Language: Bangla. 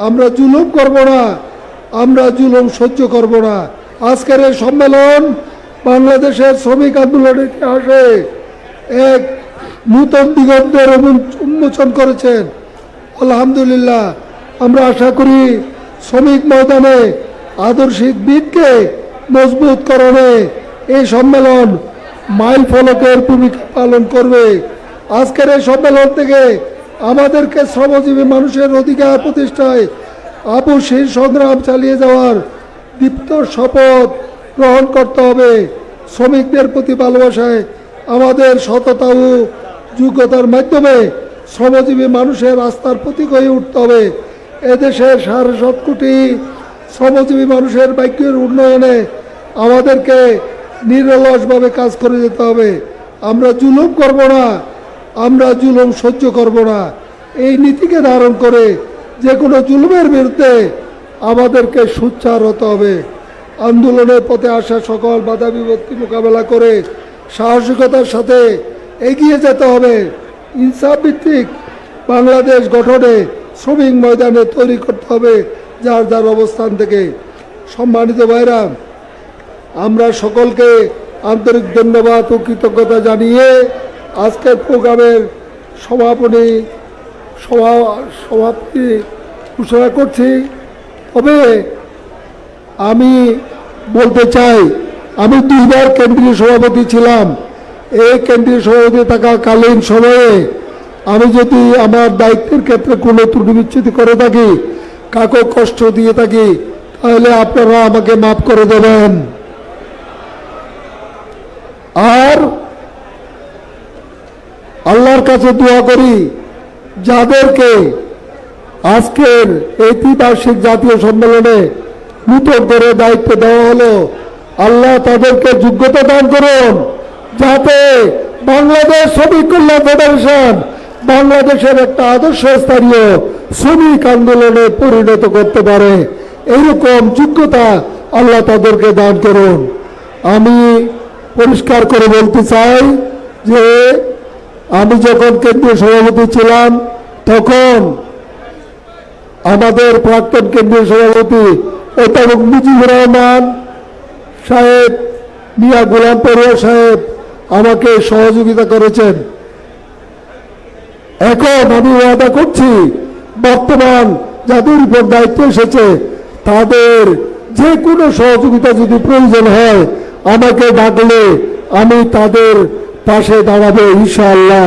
আমরা জুলুম করব না, আমরা জুলুম সহ্য করব না। আজকের এই সম্মেলন বাংলাদেশের শ্রমিক আন্দোলনের ইতিহাসে এক নূতন দিগন্তের উন্মোচন করেছেন। আলহামদুলিল্লাহ, আমরা আশা করি শ্রমিক ময়দানে আদর্শিক ভিতকে মজবুত করণে এই সম্মেলন মাইল ফলকের ভূমিকা পালন করবে। আজকের এই সম্মেলন থেকে আমাদেরকে শ্রমজীবী মানুষের অধিকার প্রতিষ্ঠায় আপসহীন সংগ্রাম চালিয়ে যাওয়ার দীপ্ত শপথ গ্রহণ করতে হবে। শ্রমিকদের প্রতি ভালোবাসায় আমাদের সততা ও যোগ্যতার মাধ্যমে শ্রমজীবী মানুষের আস্থার প্রতীক হয়ে উঠতে হবে। এদেশের ৭.৫ কোটি শ্রমজীবী মানুষের ভাগ্যের উন্নয়নে আমাদেরকে নিরলসভাবে কাজ করে যেতে হবে। আমরা জুলুম করব না, আমরা জুলুম সহ্য করব না। এই নীতিকে ধারণ করে যে কোনো জুলুমের বিরুদ্ধে আমাদেরকে সোচ্চার হতে হবে। আন্দোলনের পথে আসা সকল বাধা বিপত্তি মোকাবেলা করে সাহসিকতার সাথে এগিয়ে যেতে হবে। ইনসাফ ভিত্তিক বাংলাদেশ গঠনে শ্রমিক ময়দানে তৈরি করতে হবে যার যার অবস্থান থেকে। সম্মানিত ভাইরা, আমরা সকলকে আন্তরিক ধন্যবাদ ও কৃতজ্ঞতা জানিয়ে আজকের প্রোগ্রামের সমাপ্তি ঘোষণা করছি। তবে আমি বলতে চাই, আমি 2 বার কেন্দ্রীয় সভাপতি ছিলাম। এই কেন্দ্রীয় সভাপতি থাকাকালীন সময়ে আমি যদি আমার দায়িত্বের ক্ষেত্রে কোনো ত্রুটি বিচ্যুতি করে থাকি, কাউকে কষ্ট দিয়ে থাকি, তাহলে আপনারা আমাকে মাফ করে দেবেন। আর আল্লাহর কাছে দোয়া করি, যাদেরকে আজকের এই 3বার্ষিক জাতীয় সম্মেলনে নূতন করে দায়িত্ব দেওয়া হলো, আল্লাহ তাদেরকে যোগ্যতা দান করুন, যাতে বাংলাদেশ শ্রমিক কল্যাণ ফেডারেশন বাংলাদেশের একটা আদর্শ স্থানীয় শ্রমিক আন্দোলনে পরিণত করতে পারে। এইরকম যোগ্যতা আল্লাহ তাদেরকে দান করুন। আমি পরিষ্কার করে বলতে চাই যে আমি যখন কেন্দ্রীয় সভাপতি ছিলাম, তখন আমাদের প্রাক্তন কেন্দ্রীয় সভাপতি অধ্যাপক মুজিবুর রহমান সাহেব, মিয়া গোলাম পড়ুয়া সাহেব আমাকে সহযোগিতা করেছেন। এখন আমি ওয়াদা করছি, বর্তমান যাদের উপর দায়িত্ব এসেছে তাদের যে কোনো সহযোগিতা যদি প্রয়োজন হয় আমাকে ডাকলে আমি তাদের পাশে দাঁড়াবো ইনশাআল্লাহ।